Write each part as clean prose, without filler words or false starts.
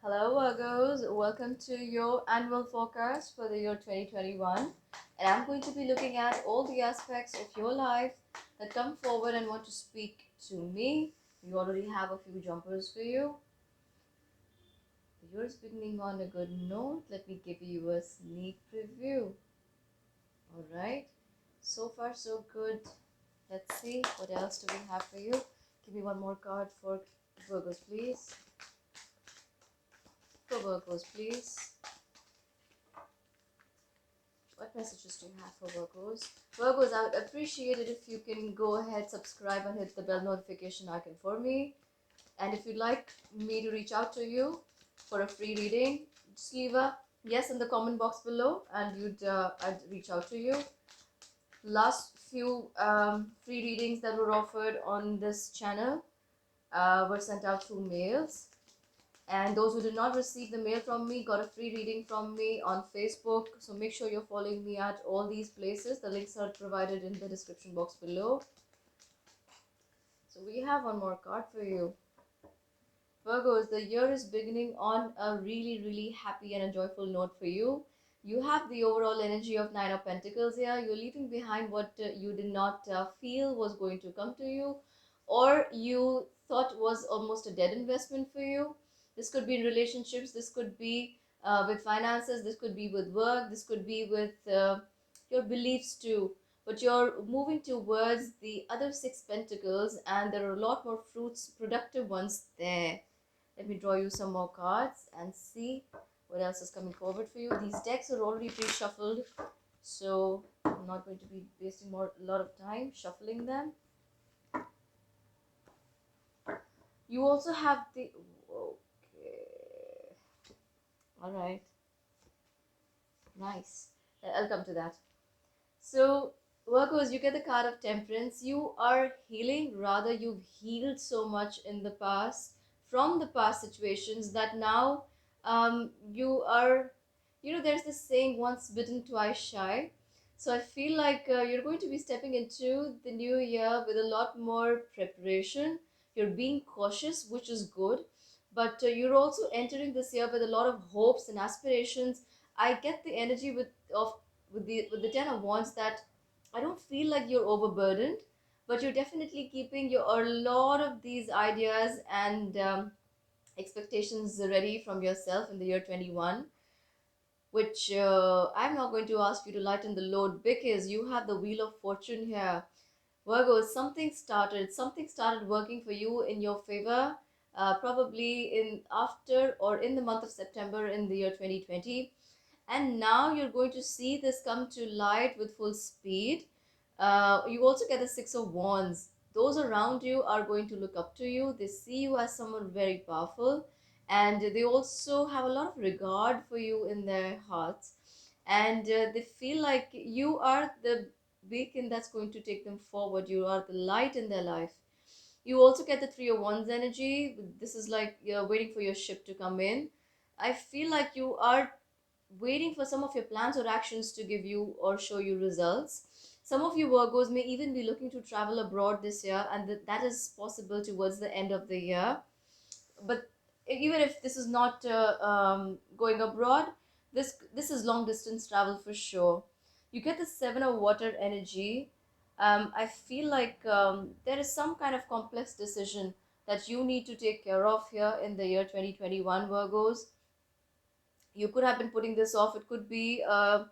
Hello, Virgos. Welcome to your annual forecast for the year 2021. And I'm going to be looking at all the aspects of your life that come forward and want to speak to me. We already have a few jumpers for you. The year is beginning on a good note. Let me give you a sneak preview. All right. So far, so good. Let's see what else do we have for you. Give me one more card for Virgos, please. For Virgos, please. What messages do you have for Virgos? Virgos, I would appreciate it if you can go ahead, subscribe, and hit the bell notification icon for me. And if you'd like me to reach out to you for a free reading, just leave a yes in the comment box below, and I'd reach out to you. Last few free readings that were offered on this channel were sent out through mails. And those who did not receive the mail from me got a free reading from me on Facebook. So make sure you're following me at all these places. The links are provided in the description box below. So we have one more card for you. Virgos, the year is beginning on a really happy and a joyful note for you. You have the overall energy of Nine of Pentacles here. You're leaving behind what you did not feel was going to come to you, or you thought was almost a dead investment for you. This could be in relationships, this could be with finances, this could be with work, this could be with your beliefs too. But you're moving towards the other six pentacles, and there are a lot more fruits, productive ones there. Let me draw you some more cards and see what else is coming forward for you. These decks are already pre-shuffled, so I'm not going to be wasting a lot of time shuffling them. You also have the... Okay. Alright. Nice. I'll come to that. So, Virgos, you get the card of Temperance. You are healing, rather you've healed so much in the past, from the past situations, that now you are, there's this saying, once bitten, twice shy. So I feel like you're going to be stepping into the new year with a lot more preparation. You're being cautious, which is good, but you're also entering this year with a lot of hopes and aspirations. I get the energy with the Ten of Wands that I don't feel like you're overburdened, but you're definitely keeping a lot of these ideas and expectations ready from yourself in the year 21, which I'm not going to ask you to lighten the load, because you have the Wheel of Fortune here. Virgo, something started working for you in your favor, probably in after or in the month of September in the year 2020. And now you're going to see this come to light with full speed. You also get the Six of Wands. Those around you are going to look up to you. They see you as someone very powerful, and they also have a lot of regard for you in their hearts, and they feel like you are the beacon that's going to take them forward. You are the light in their life. You also get the Three of Wands energy. This is like you're waiting for your ship to come in. I feel like you are waiting for some of your plans or actions to give you or show you results. Some of you Virgos may even be looking to travel abroad this year, and that is possible towards the end of the year. But even if this is not going abroad, this is long distance travel for sure. You get the Seven of Water energy. I feel like there is some kind of complex decision that you need to take care of here in the year 2021, Virgos. You could have been putting this off. It could be a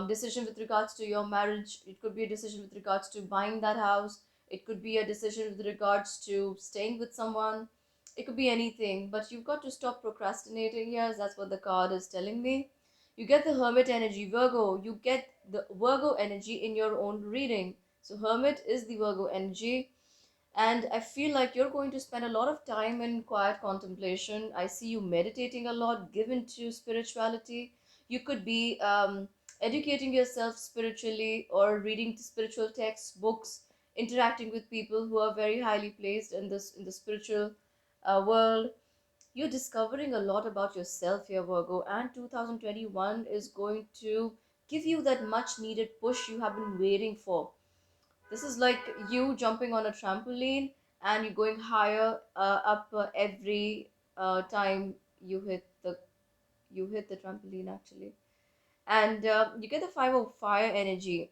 decision with regards to your marriage. It could be a decision with regards to buying that house. It could be a decision with regards to staying with someone. It could be anything, but you've got to stop procrastinating here. That's what the card is telling me. You get the Hermit energy, Virgo. You get the Virgo energy in your own reading. So Hermit is the Virgo energy, and I feel like you're going to spend a lot of time in quiet contemplation. I see you meditating a lot, given to spirituality. You could be educating yourself spiritually, or reading spiritual texts, books, interacting with people who are very highly placed in the spiritual world. You're discovering a lot about yourself here, Virgo, and 2021 is going to give you that much needed push you have been waiting for. This is like you jumping on a trampoline, and you're going higher up every time you hit the trampoline actually. And you get the five of fire energy.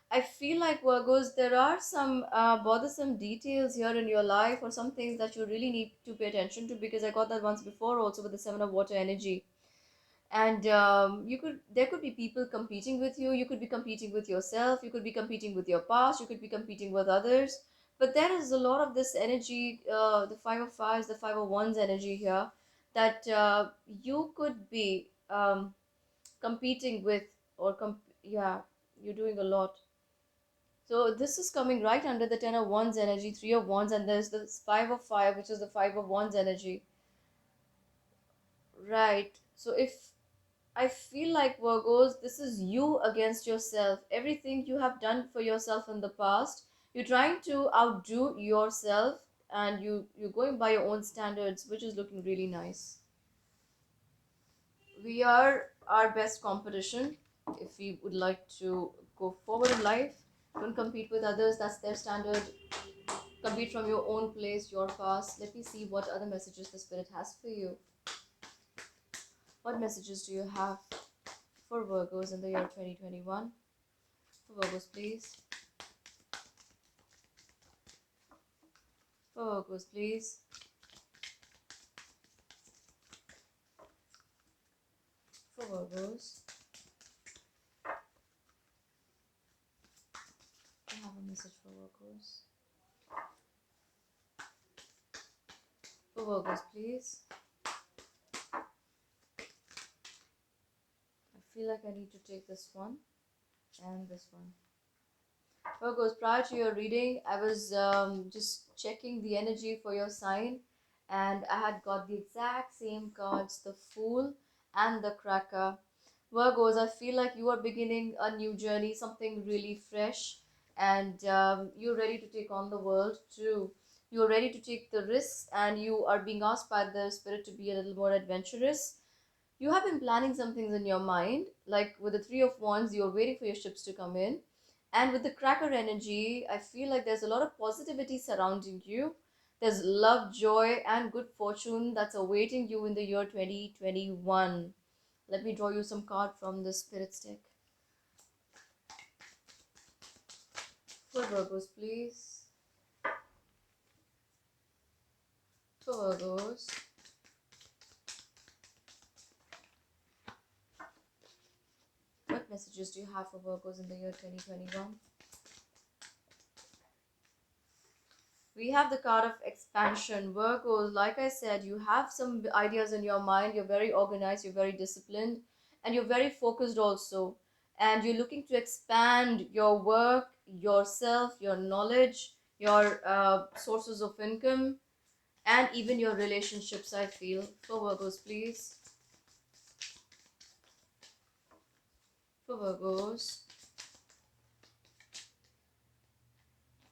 I feel like Virgos, there are some bothersome details here in your life, or some things that you really need to pay attention to, because I got that once before also with the seven of water energy. And you could there could be people competing with you. You could be competing with yourself. You could be competing with your past. You could be competing with others. But there is a lot of this energy, the five of fives, the five of wands energy here, that you could be competing with, or yeah, you're doing a lot. So this is coming right under the ten of wands energy, three of wands, and there's the five of fire, which is the five of wands energy. Right. So if I feel like, Virgos, this is you against yourself. Everything you have done for yourself in the past, you're trying to outdo yourself, and you're going by your own standards, which is looking really nice. We are our best competition. If we would like to go forward in life, don't compete with others. That's their standard. Compete from your own place, your past. Let me see what other messages the spirit has for you. What messages do you have for Virgos in the year 2021? For Virgos, please. For Virgos, please. For Virgos. I have a message for Virgos. For Virgos, please. I feel like I need to take this one and this one. Virgos, prior to your reading, I was just checking the energy for your sign, and I had got the exact same cards, the Fool and the Cracker. Virgos, I feel like you are beginning a new journey, something really fresh, and you're ready to take on the world too. You're ready to take the risks, and you are being asked by the spirit to be a little more adventurous. You have been planning some things in your mind, like with the Three of Wands, you're waiting for your ships to come in. And with the Cracker energy, I feel like there's a lot of positivity surrounding you. There's love, joy, and good fortune that's awaiting you in the year 2021. Let me draw you some card from the Spirit Stick. For Virgos, please. For Virgos. What messages do you have for Virgos in the year 2021? We have the card of expansion. Virgos, like I said, you have some ideas in your mind. You're very organized, you're very disciplined, and you're very focused also. And you're looking to expand your work, yourself, your knowledge, your sources of income, and even your relationships, I feel. For Virgos, please. For Virgos.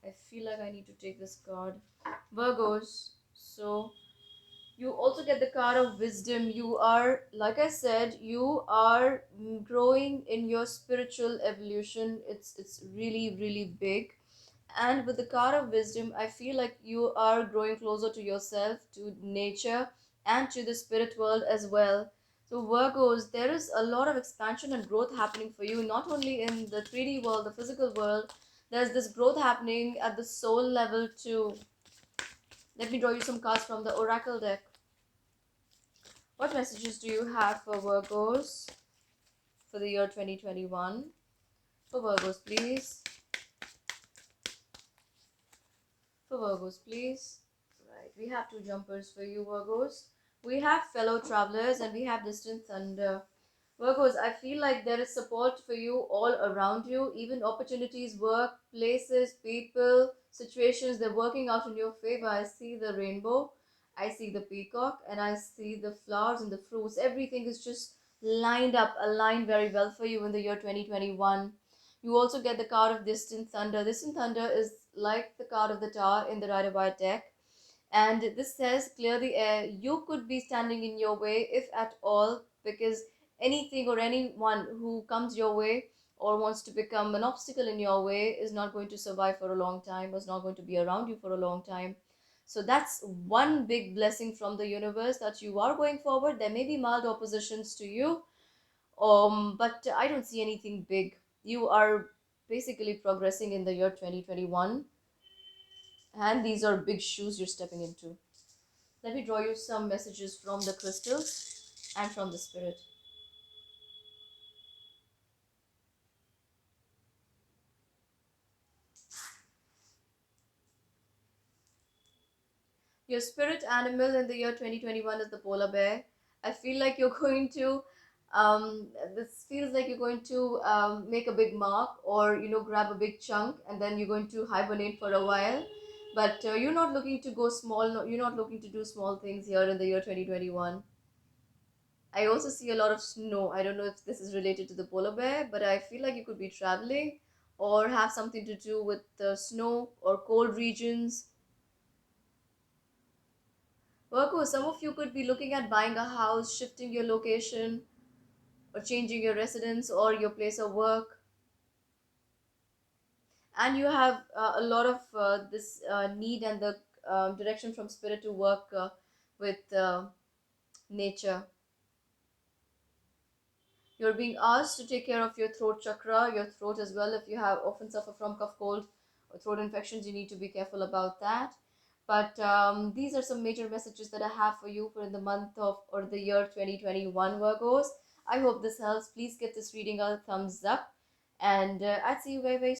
I feel like I need to take this card. Virgos. So you also get the card of wisdom. You are, like I said, you are growing in your spiritual evolution. It's really really big. And with the card of wisdom, I feel like you are growing closer to yourself, to nature, and to the spirit world as well. So Virgos, there is a lot of expansion and growth happening for you, not only in the 3D world, the physical world. There's this growth happening at the soul level too. Let me draw you some cards from the oracle deck. What messages do you have for Virgos for the year 2021? For Virgos, please. For Virgos, please. Right, we have two jumpers for you, Virgos. We have fellow travelers and we have distant thunder. Virgos, I feel like there is support for you all around you, even opportunities, work, places, people, situations, they're working out in your favor. I see the rainbow, I see the peacock, and I see the flowers and the fruits. Everything is just lined up, aligned very well for you in the year 2021. You also get the card of distant thunder. Distant thunder is like the card of the tower in the Rider-Waite deck, and this says clear the air. You could be standing in your way, if at all, because anything or anyone who comes your way or wants to become an obstacle in your way is not going to survive for a long time, is not going to be around you for a long time. So that's one big blessing from the universe, that you are going forward. There may be mild oppositions to you, but I don't see anything big. You are basically progressing in the year 2021, and these are big shoes you're stepping into. Let me draw you some messages from the crystals and from the spirit. Your spirit animal in the year 2021 is the polar bear. I feel like you're going to, this feels like you're going to make a big mark, or, grab a big chunk, and then you're going to hibernate for a while. But you're not looking to go small, no, you're not looking to do small things here in the year 2021. I also see a lot of snow. I don't know if this is related to the polar bear, but I feel like you could be traveling or have something to do with the snow or cold regions. Virgo, some of you could be looking at buying a house, shifting your location, or changing your residence or your place of work. And you have a lot of this need and the direction from spirit to work with nature. You're being asked to take care of your throat chakra, your throat as well. If you have often suffer from cough, cold, or throat infections, you need to be careful about that. But these are some major messages that I have for you for in the month of or the year 2021, Virgos. I hope this helps. Please give this reading a thumbs up, and I'd see you very, very